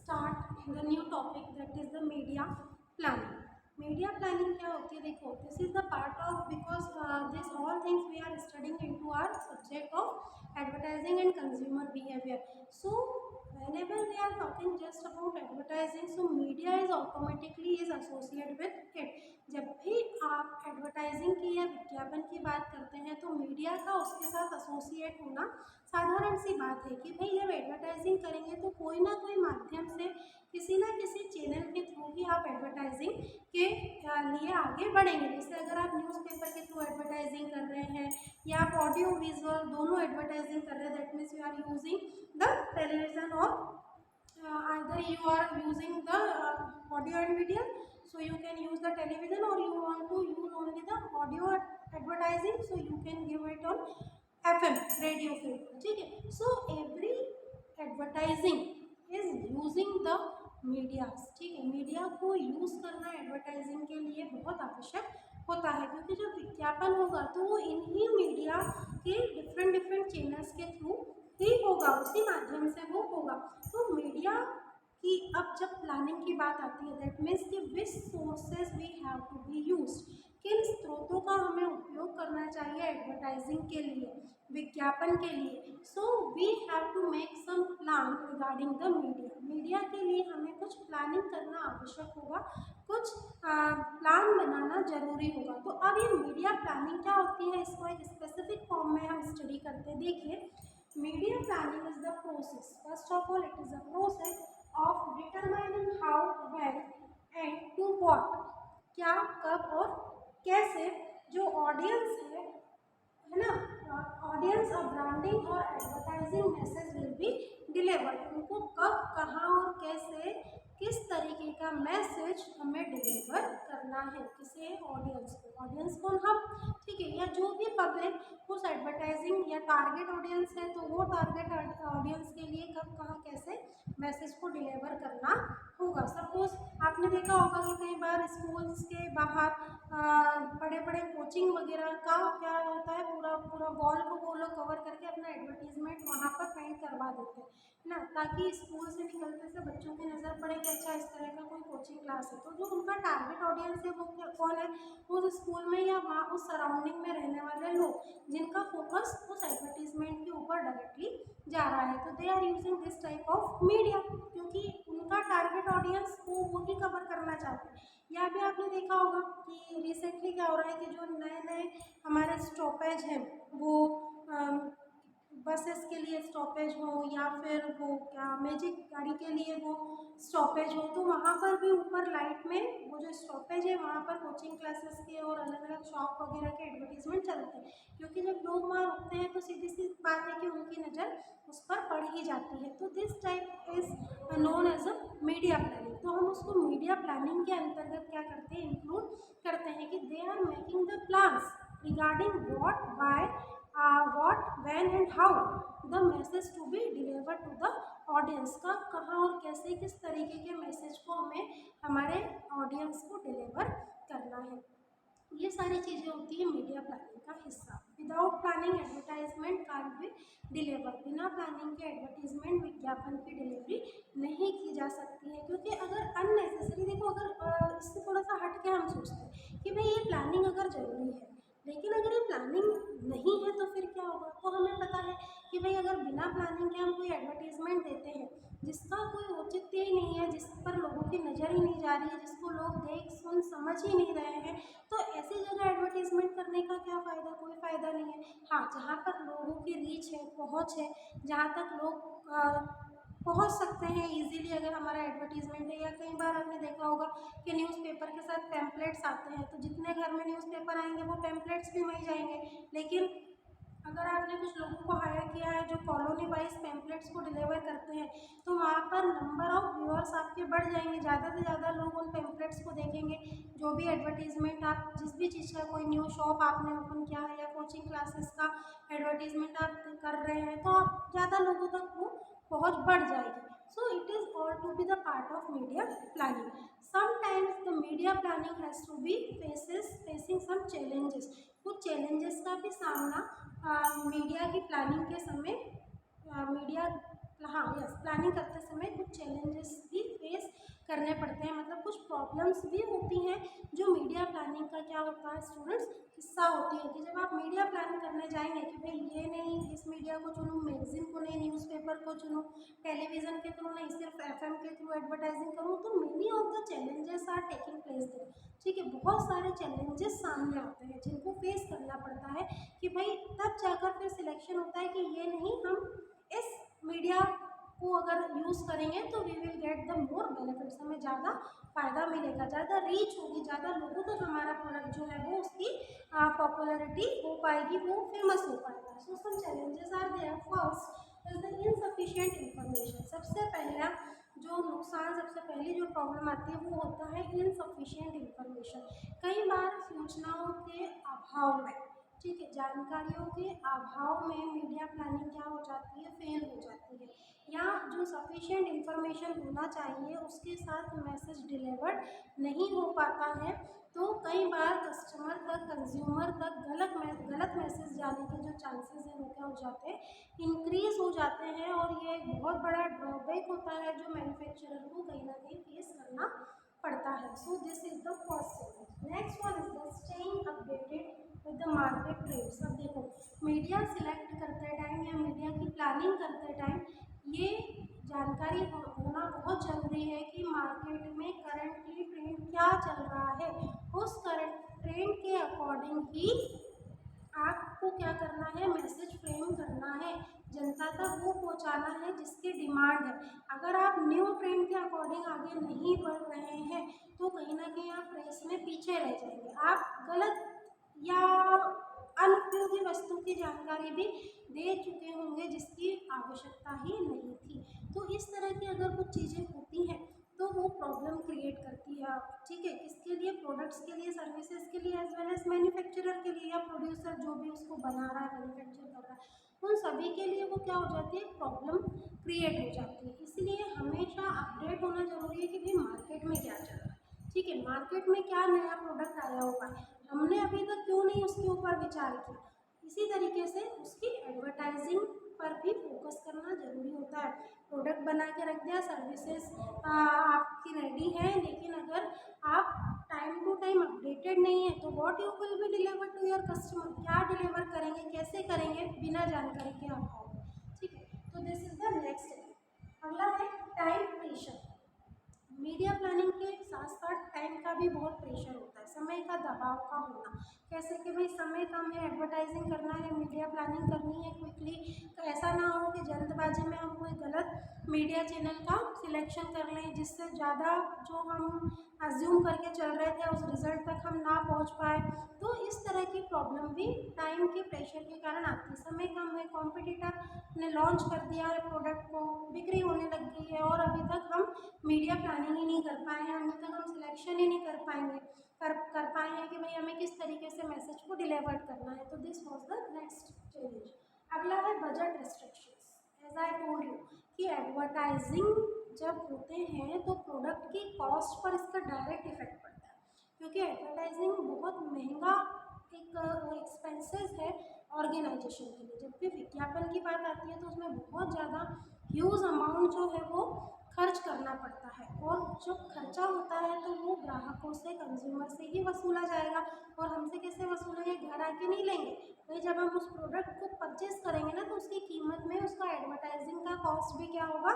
start the new topic, that is the media planning. Media planning क्या होती है? देखो, this is the part of, because this all things we are studying into our subject of advertising and consumer behavior. So whenever we are talking just about advertising, so media is automatically is associated with it. जब भी आप advertising की या विज्ञापन की बात करते हैं तो मीडिया का उसके साथ एसोसिएट होना साधारण सी बात है कि भाई जब एडवर्टाइजिंग करेंगे तो कोई ना कोई माध्यम से किसी ना किसी चैनल के थ्रू ही आप एडवर्टाइजिंग के लिए आगे बढ़ेंगे। जैसे अगर आप न्यूज़पेपर के थ्रू एडवर्टाइजिंग कर रहे हैं या आप ऑडियो विजुअल दोनों एडवर्टाइजिंग कर रहे हैं, that means you are using the television और either you are using the audio and video, so you can use the television, or you want to use only the audio advertising, so you can give it on FM radio field. ठीक है, so every advertising is using the medias. ठीक है, media को use करना advertising के लिए बहुत आवश्यक होता है, क्योंकि जब विज्ञापन होगा तो वो इन्हीं मीडिया के डिफरेंट चैनल्स के थ्रू ही होगा, उसी माध्यम से वो होगा। तो मीडिया की अब जब प्लानिंग की बात आती है, दैट मीन्स कि which sources we have to be used, किन स्रोतों का हमें उपयोग करना चाहिए एडवर्टाइजिंग के लिए, विज्ञापन के लिए। So we have to make some plan regarding the media. Media के लिए हमें कुछ प्लानिंग करना आवश्यक होगा, कुछ प्लान बनाना जरूरी होगा। तो अब ये मीडिया प्लानिंग क्या होती है, इसको एक स्पेसिफिक फॉर्म में हम स्टडी करते हैं। देखिए, media planning is the process, first of all it is a process of determining how, when and to what, क्या, कब और कैसे जो ऑडियंस है ना, ऑडियंस और ब्रांडिंग और advertising message will be delivered. उनको कब, कहाँ और कैसे, किस तरीके का मैसेज हमें डिलीवर करना है, किसे, ऑडियंस को। ऑडियंस कौन, हम, ठीक है, या जो भी पब्लिक उस एडवर्टाइजिंग या टारगेट ऑडियंस है तो वो टारगेट ऑडियंस के लिए कब, कहाँ, कैसे मैसेज को डिलीवर करना होगा। सपोज आपने देखा होगा कि कई बार स्कूल्स के बाहर बड़े बड़े कोचिंग वगैरह का क्या होता है, पूरा पूरा वॉल को वो लोग कवर करके अपना एडवर्टीजमेंट वहाँ पर पेंट करवा देते हैं ना, ताकि स्कूल से निकलते से बच्चों की नज़र पड़े कि अच्छा इस तरह का कोई कोचिंग क्लास है। तो जो उनका टारगेट ऑडियंस है वो कौन है, उस स्कूल में या वहाँ उस सराउंडिंग में रहने वाले लोग, जिनका फोकस उस एडवर्टीजमेंट के ऊपर डायरेक्टली जा रहा है। तो they are using this type of media, क्योंकि उनका टारगेट ऑडियंस को वो ही कवर करना चाहते हैं। या भी आपने देखा होगा कि रिसेंटली क्या हो रहा है कि जो नए नए हमारे स्टॉपेज हैं वो बसेस के लिए स्टॉपेज हो या फिर वो क्या मैजिक गाड़ी के लिए वो स्टॉपेज हो, तो वहाँ पर भी ऊपर लाइट में वो जो स्टॉपेज है वहाँ पर कोचिंग क्लासेस के और अलग अलग शॉप वगैरह के एडवर्टीजमेंट चलते हैं, क्योंकि जब लोग वहाँ रुकते हैं तो सीधी सी बात है कि उनकी नज़र उस पर पड़ ही जाती है। तो this type is known as a media planning. तो हम उसको मीडिया प्लानिंग के अंतर्गत क्या करते हैं, इंक्लूड करते हैं कि they are making the plans regarding what, by, what, when and how the message to be delivered to the audience। का कहाँ और कैसे, किस तरीके के मैसेज को हमें हमारे ऑडियंस को डिलीवर करना है, ये सारी चीज़ें होती है मीडिया प्लानिंग का हिस्सा। Without planning advertisement can't be deliver. बिना प्लानिंग के एडवर्टीजमेंट, विज्ञापन की डिलीवरी नहीं की जा सकती है, क्योंकि अगर अननेसेसरी, देखो अगर इससे थोड़ा सा हट के हम सोचते हैं कि भाई ये प्लानिंग अगर ज़रूरी है, लेकिन अगर ये प्लानिंग नहीं है तो फिर क्या होगा। तो हमें पता है कि भाई अगर बिना प्लानिंग के हम कोई एडवर्टीजमेंट देते हैं जिसका कोई औचित्य ही नहीं है, जिस पर लोगों की नज़र ही नहीं जा रही है, जिसको लोग देख सुन समझ ही नहीं रहे हैं, तो ऐसी जगह एडवर्टीजमेंट करने का क्या फ़ायदा, कोई फ़ायदा नहीं है। हाँ, जहाँ पर लोगों की रीच है, पहुँच है, जहाँ तक लोग पहुंच सकते हैं इजीली अगर हमारा एडवर्टीजमेंट है। या कई बार आपने देखा होगा कि न्यूज़पेपर के साथ पैम्पलेट्स आते हैं, तो जितने घर में न्यूज़पेपर आएंगे वो पैम्पलेट्स भी वहीं जाएंगे। लेकिन अगर आपने कुछ लोगों को हायर किया है जो कॉलोनी वाइज पैम्पलेट्स को डिलीवर करते हैं, तो वहाँ पर नंबर ऑफ व्यूअर्स आपके बढ़ जाएंगे, ज़्यादा से ज़्यादा लोग उन पैम्पलेट्स को देखेंगे। जो भी एडवर्टीजमेंट आप जिस भी चीज़ का, कोई न्यू शॉप आपने ओपन किया है या कोचिंग क्लासेस का एडवर्टीजमेंट आप कर रहे हैं, तो आप ज़्यादा लोगों तक वो पहुँच बढ़ जाएगी। So it is all to be the part of media planning. Sometimes the media planning has to be facing some challenges. कुछ चैलेंजेस का भी सामना मीडिया की प्लानिंग के समय, मीडिया, हाँ यस, प्लानिंग करते समय कुछ चैलेंजेस भी करने पड़ते हैं, मतलब कुछ प्रॉब्लम्स भी होती हैं जो मीडिया प्लानिंग का क्या होता है स्टूडेंट्स हिस्सा होती है। कि जब आप मीडिया प्लान करने जाएंगे कि भाई ये नहीं इस मीडिया को चुनूँ, मैगजीन को नहीं, न्यूज़पेपर को चुनूँ, टेलीविज़न के थ्रू नहीं, सिर्फ एफएम के थ्रू एडवर्टाइजिंग करूँ, तो many of the challenges are taking place there. ठीक है, बहुत सारे चैलेंजेस सामने आते हैं जिनको फेस करना पड़ता है कि भाई तब जाकर फिर सिलेक्शन होता है कि ये नहीं, हम इस मीडिया को अगर यूज़ करेंगे तो we will get the more benefits, हमें ज़्यादा फ़ायदा मिलेगा, ज़्यादा रीच होगी, ज़्यादा लोगों तक हमारा प्रोडक्ट जो है वो उसकी पॉपुलैरिटी हो पाएगी, वो फेमस हो पाएगा। So some challenges are there. First is the insufficient information. सबसे पहला जो नुकसान, सबसे पहली जो प्रॉब्लम आती है वो होता है इनसफिशिएंट इंफॉर्मेशन। कई बार सूचनाओं के अभाव में, ठीक है, जानकारियों के अभाव में मीडिया प्लानिंग क्या हो जाती है, फेल हो जाती है, या जो सफिशिएंट इंफॉर्मेशन होना चाहिए उसके साथ मैसेज डिलीवर्ड नहीं हो पाता है। तो कई बार कस्टमर तक, कंज्यूमर तक गलत मैसेज जाने के जो चांसेस हैं वो क्या हो जाते हैं, इंक्रीज हो जाते हैं। और ये एक बहुत बड़ा ड्रॉबैक होता है जो मैन्युफैक्चरर को कहीं ना कहीं फेस करना पड़ता है। So this is the first challenge. Next one is the staying updated with the market trends. अब देखो, मीडिया सिलेक्ट करते टाइम या मीडिया की प्लानिंग करते टाइम ये जानकारी होना बहुत ज़रूरी है कि मार्केट में करंटली ट्रेंड क्या चल रहा है। उस करंट ट्रेंड के अकॉर्डिंग ही आपको क्या करना है, मैसेज फ्रेम करना है, जनता तक वो पहुंचाना है जिसकी डिमांड है। अगर आप न्यू ट्रेंड के अकॉर्डिंग आगे नहीं बढ़ रहे हैं तो कहीं ना कहीं आप रेस में पीछे रह जाएंगे। आप गलत या अनुपयोगी वस्तु की जानकारी भी दे चुके होंगे जिसकी आवश्यकता ही नहीं थी। तो इस तरह की अगर कुछ चीज़ें होती हैं तो वो प्रॉब्लम क्रिएट करती है। ठीक है, किसके लिए, प्रोडक्ट्स के लिए, सर्विसेज के लिए, एज वेल एज मैन्युफैक्चरर के लिए या प्रोड्यूसर जो भी उसको बना रहा है, मैन्युफैक्चर कर रहा है, उन सभी के लिए वो क्या हो जाती है, प्रॉब्लम क्रिएट हो जाती है। इसलिए हमेशा अपडेट होना जरूरी है कि भाई मार्केट में क्या चल रहा है। ठीक है, मार्केट में क्या नया प्रोडक्ट आया होगा, हमने अभी तक क्यों नहीं उसके ऊपर विचार किया। इसी तरीके से उसकी एडवर्टाइजिंग पर भी फोकस करना ज़रूरी होता है। प्रोडक्ट बना के रख दिया, सर्विसेज आपकी रेडी है, लेकिन अगर आप टाइम टू टाइम अपडेटेड नहीं है तो what you will be deliver to your customer, क्या डिलीवर करेंगे, कैसे करेंगे बिना जानकारी के अभाव में। ठीक है, तो दिस इज द नेक्स्ट। अगला है टाइम प्रेशर। मीडिया प्लानिंग के साथ साथ टाइम का भी बहुत प्रेशर होता है, समय का दबाव का होना। कैसे कि भाई समय कम है, एडवर्टाइजिंग करना है, मीडिया प्लानिंग करनी है क्विकली, तो ऐसा ना हो कि जल्दबाजी में हम कोई गलत मीडिया चैनल का सिलेक्शन कर लें जिससे ज़्यादा जो हम अज्यूम करके चल रहे थे उस रिज़ल्ट तक हम ना पहुंच पाए। तो इस तरह की प्रॉब्लम भी टाइम के प्रेशर के कारण आती है। समय कम है, कॉम्पिटिटर ने लॉन्च कर दिया है प्रोडक्ट को, बिक्री होने लग गई है और अभी तक हम मीडिया प्लानिंग ही नहीं कर पाए हैं, अभी तक हम सिलेक्शन ही नहीं कर पाए हैं कि भाई हमें किस तरीके से मैसेज को डिलीवर करना है। तो this was the next challenge. अगला है budget restrictions. As I told you कि एडवर्टाइजिंग जब होते हैं तो प्रोडक्ट की कॉस्ट पर इसका डायरेक्ट इफेक्ट पड़ता है, क्योंकि एडवर्टाइजिंग बहुत महंगा एक एक्सपेंसेस है ऑर्गेनाइजेशन के लिए। जब भी विज्ञापन की बात आती है तो उसमें बहुत ज़्यादा ह्यूज अमाउंट जो है वो खर्च करना पड़ता है, और जब खर्चा होता है तो वो ग्राहकों से, कंज्यूमर से ही वसूला जाएगा। और हमसे कैसे वसूलेंगे, घर आके नहीं लेंगे भाई। जब हम उस प्रोडक्ट को परचेज करेंगे ना तो उसकी कीमत में उसका एडवर्टाइजिंग का कॉस्ट भी क्या होगा,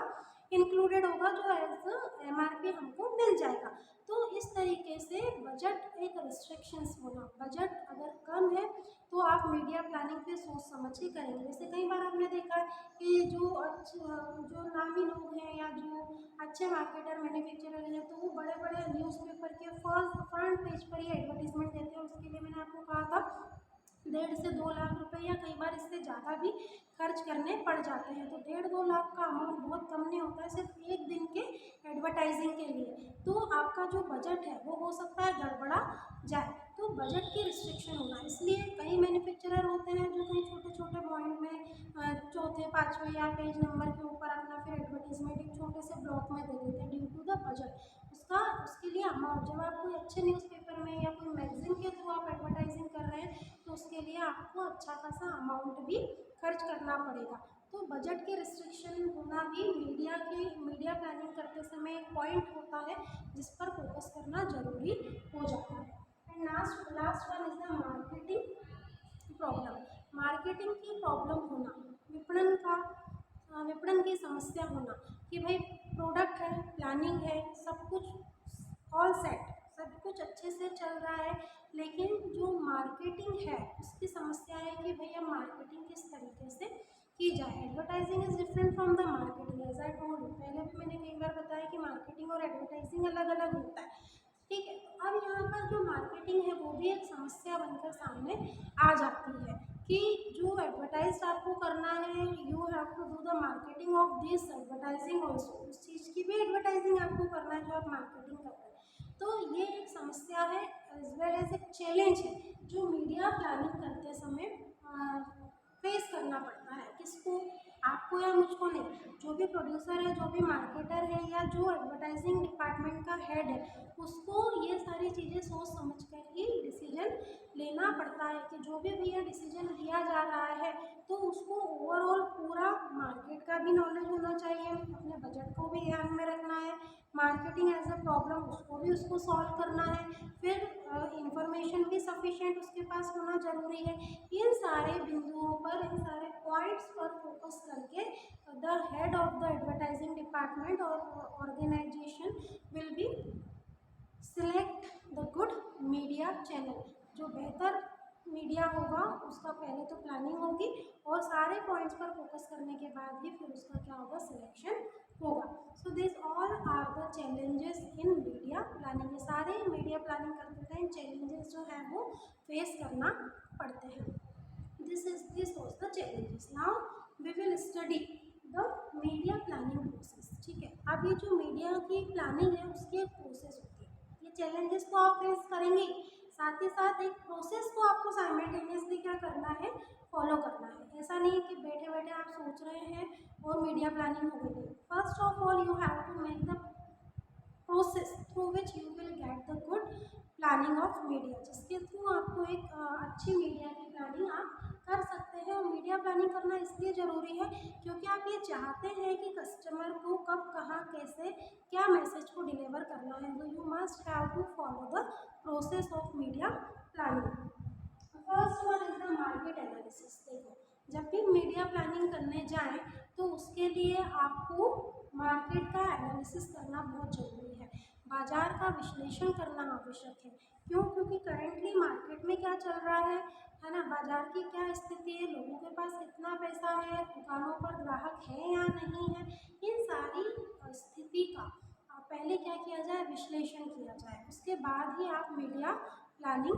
इंक्लूडेड होगा, जो एज एमआरपी हमको मिल जाएगा। तो इस तरीके से बजट एक रिस्ट्रिक्शंस होना, बजट अगर कम है तो आप मीडिया प्लानिंग पे सोच समझ के करेंगे। जैसे कई बार आपने देखा है कि जो नामी लोग हैं या जो अच्छे मार्केटर, मैन्युफैक्चरर हैं, तो वो बड़े बड़े न्यूज़पेपर के फ्रंट पेज पर ही एडवर्टीजमेंट देते हैं। उसके लिए मैंने आपको कहा था 1.5 से 2 लाख रुपए या कई बार इससे ज़्यादा भी खर्च करने पड़ जाते हैं। तो 1.5-2 लाख का अमाउंट बहुत कम नहीं होता है सिर्फ एक दिन के एडवर्टाइजिंग के लिए। तो आपका जो बजट है वो हो सकता है गड़बड़ा जाए, तो बजट की रिस्ट्रिक्शन होना। इसलिए कई मैन्युफैक्चरर होते हैं जो कहीं छोटे छोटे पॉइंट में चौथे, पाँचवें या पेज नंबर के ऊपर अपना फिर एडवर्टीजमेंट एक छोटे से ब्लॉक में दे देते हैं ड्यू टू द बजट। उसके लिए अमाउंट, जब आप कोई अच्छे न्यूज़पेपर में या कोई मैगजीन के थ्रू आप एडवर्टाइजिंग कर रहे हैं तो उसके लिए आपको अच्छा खासा अमाउंट भी खर्च करना पड़ेगा। तो बजट के रिस्ट्रिक्शन होना भी मीडिया प्लानिंग करते समय एक पॉइंट होता है जिस पर फोकस करना जरूरी हो जाता है। And last one is the marketing problem. Marketing की प्रॉब्लम होना, विपणन की समस्या होना कि भाई प्रोडक्ट है, प्लानिंग है, सब कुछ ऑल सेट, सब कुछ अच्छे से चल रहा है, लेकिन जो मार्केटिंग है उसकी समस्या है कि भैया मार्केटिंग किस तरीके से की जाए। Advertising is different from the marketing, as I told you, पहले भी मैंने कई बार बताया कि मार्केटिंग और एडवर्टाइजिंग अलग अलग होता है। ठीक है, तो अब यहाँ पर जो मार्केटिंग है वो भी एक समस्या बनकर सामने आ जाती है कि जो एडवर्टाइज आपको करना है, you have to do the marketing of this advertising also, उस चीज़ की भी एडवर्टाइजिंग आपको करना है जो आप मार्केटिंग कर रहे हैं। तो ये एक समस्या है एज वेल एज एक चैलेंज है जो मीडिया प्लानिंग करते समय फेस करना पड़ता है। किसको, आपको या मुझको नहीं, जो भी प्रोड्यूसर है, जो भी मार्केटर है, या जो एडवर्टाइजिंग डिपार्टमेंट का हेड है, उसको ये सारी चीज़ें सोच समझ कर ही डिसीजन लेना पड़ता है कि जो भी भैया डिसीजन लिया जा रहा है तो उसको ओवरऑल पूरा मार्केट का भी नॉलेज होना चाहिए, अपने बजट को भी ध्यान में रखना है, मार्केटिंग एज अ प्रॉब्लम उसको भी उसको सॉल्व करना है, फिर इंफॉर्मेशन भी सफिशिएंट उसके पास होना ज़रूरी है। इन सारे बिंदुओं पर, इन सारे पॉइंट्स पर फोकस करके the head of the advertising department और organisation will be select the good media channel. जो बेहतर मीडिया होगा उसका पहले तो प्लानिंग होगी और सारे पॉइंट्स पर फोकस करने के बाद ही फिर उसका क्या होगा, सिलेक्शन होगा। So this all are the challenges in media planning. ये सारे मीडिया प्लानिंग करते टाइम चैलेंजेस जो है वो फेस करना पड़ते हैं। this was the challenges. Now we will study the media planning process। ठीक है, अब ये जो मीडिया की प्लानिंग है उसकी एक प्रोसेस होती है। ये चैलेंजेस को आप फेस करेंगे, साथ ही साथ एक प्रोसेस को आपको साइमल्टेनियसली क्या करना है, फॉलो करना है। ऐसा नहीं कि बैठे बैठे आप सोच रहे हैं और मीडिया प्लानिंग हो गई। First of all you have to make the process through which you will get the good planning of media, जिसके थ्रू आपको एक अच्छी मीडिया की प्लानिंग आप कर सकते हैं। और मीडिया प्लानिंग करना इसलिए ज़रूरी है क्योंकि आप ये चाहते हैं कि कस्टमर को कब, कहाँ, कैसे, क्या मैसेज को डिलीवर करना है। तो you must have to follow the process of media planning. First one is the market analysis. देखो, जब भी मीडिया प्लानिंग करने जाएं तो उसके लिए आपको मार्केट का एनालिसिस करना बहुत ज़रूरी है, बाजार का विश्लेषण करना आवश्यक है। क्यों? क्योंकि करेंटली मार्केट में क्या चल रहा है ना, बाजार की क्या स्थिति है, लोगों के पास कितना पैसा है, दुकानों पर ग्राहक है या नहीं है, इन सारी स्थिति का पहले क्या किया जाए, विश्लेषण किया जाए, उसके बाद ही आप मीडिया प्लानिंग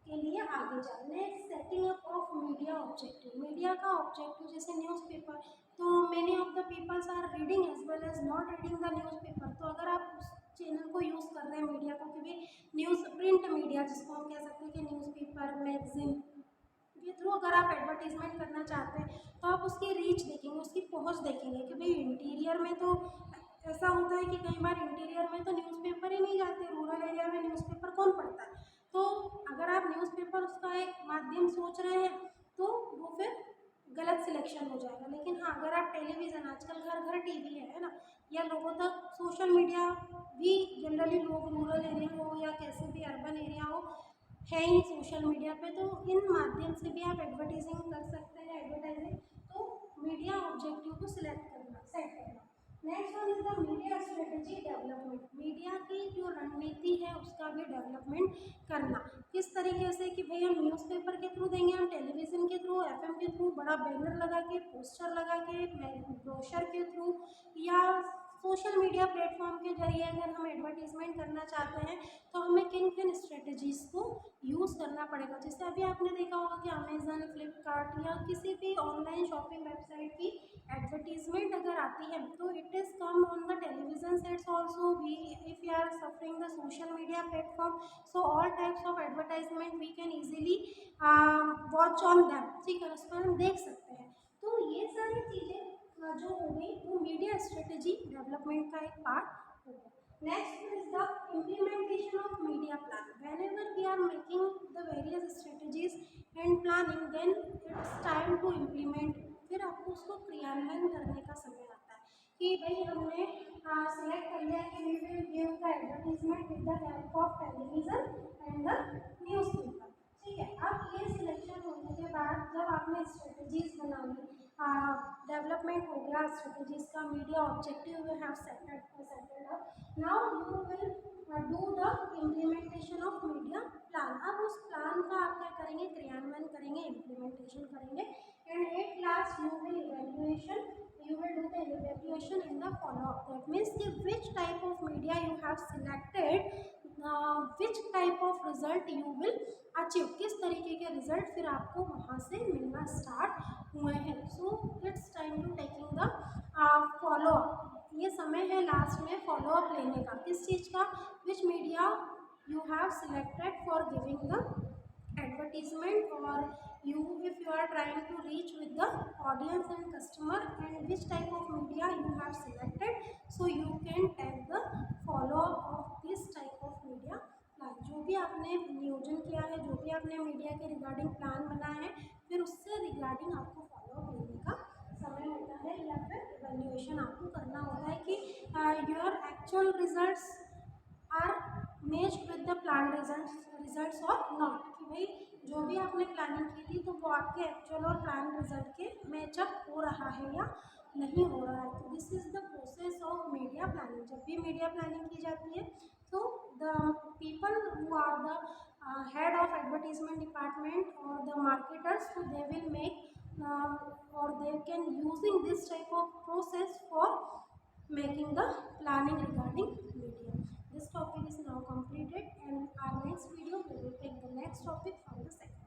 के लिए आगे जाए। Next, setting up of media objective. Media का ऑब्जेक्टिव जैसे न्यूज़पेपर, तो many of the peoples are reading as well as not reading the newspaper. तो अगर आप उस चैनल को यूज़ कर रहे हैं मीडिया को, क्योंकि न्यूज़ प्रिंट मीडिया जिसको हम कह सकते हैं कि न्यूज़पेपर, मैगजीन के थ्रू अगर आप एडवर्टीजमेंट करना चाहते हैं तो आप उसकी रीच देखेंगे, उसकी पहुंच देखेंगे कि भाई इंटीरियर में तो ऐसा होता है कि कई बार इंटीरियर में तो न्यूज़पेपर ही नहीं जाते, रूरल एरिया में न्यूज़पेपर कौन पढ़ता है। तो अगर आप न्यूज़पेपर उसका एक माध्यम सोच रहे हैं तो वो फिर गलत सिलेक्शन हो जाएगा। लेकिन हाँ, अगर आप टेलीविज़न, आजकल घर घर टीवी है ना, या लोगों तक सोशल मीडिया भी जनरली, लोग रूरल एरिया हो या कैसे भी अर्बन एरिया हो, है ही सोशल मीडिया पे, तो इन माध्यम से भी आप एडवर्टाइजिंग कर सकते हैं। एडवर्टाइजिंग तो मीडिया ऑब्जेक्टिव को सिलेक्ट करना, सेट करना। Next one is the media strategy development. Media की जो रणनीति है उसका भी डेवलपमेंट करना। किस तरीके से कि भाई हम न्यूज़पेपर के थ्रू देंगे, हम टेलीविज़न के थ्रू, एफएम के थ्रू, बड़ा बैनर लगा के, पोस्टर लगा के, ब्रोशर के थ्रू, या सोशल मीडिया प्लेटफॉर्म के जरिए अगर हम एडवर्टीजमेंट करना चाहते हैं तो हमें किन किन स्ट्रेटजीज़ को यूज़ करना पड़ेगा। जैसे अभी आपने देखा होगा कि अमेज़न, फ्लिपकार्ट या किसी भी ऑनलाइन शॉपिंग वेबसाइट की एडवर्टीजमेंट अगर आती है तो it is come on the television sets also, we if you are suffering the social media platform, so all types of advertisement we can easily watch on them. ठीक है, उस पर हम देख सकते हैं। तो ये सारी चीज़ें जो हो गई वो मीडिया स्ट्रेटेजी डेवलपमेंट का एक पार्ट होगा। Next is the implementation of media plan. Whenever we are making the various strategies and planning, then it's time to implement. फिर आपको उसको क्रियान्वयन करने का समय आता है कि भाई हमने सेलेक्ट कर लिया कि we advertisement with the help of television and the newspaper. ठीक है, अब ये सिलेक्शन होने के बाद जब आपने स्ट्रेटजीज बना ली, डेवलपमेंट हो गया स्ट्रेटजीज का, media objective you have settled up, now you will do the implementation of media plan. अब उस प्लान का आप क्या करेंगे, क्रियान्वयन करेंगे, इम्प्लीमेंटेशन करेंगे, and at last you will evaluation, you will do the evaluation in the follow-up. That means कि which type of media you have selected, which type of result you will achieve, किस तरीके के result फिर आपको वहाँ से मिलना start हुए हैं। So it's time to taking the follow up. ये समय है लास्ट में फॉलोअप लेने का, किस चीज़ का, विच media you have selected for giving the advertisement, or you if you are trying to reach with the audience and customer, and which type of media you have selected, so you can take the follow up of this type of media plan। जो भी आपने नियोजन किया है, जो भी आपने media के रिगार्डिंग प्लान बनाया है, फिर उससे रिगार्डिंग आपको फॉलो अप लेने का समय होता है, या फिर इवेल्युएशन आपको करना होता है कि your actual results are matched with the plan results और नॉट, कि भाई जो भी आपने प्लानिंग की थी तो वो आपके एक्चुअल और प्लान रिजल्ट के मैचअप हो रहा है या नहीं हो रहा है। तो this is the process of media planning. जब भी मीडिया प्लानिंग की जाती है तो the people who are the head of advertisement department और the marketers, so they will make or they can using this type of process for making the planning regarding media. This topic is now completed, and our next video we will take the next topic from the second.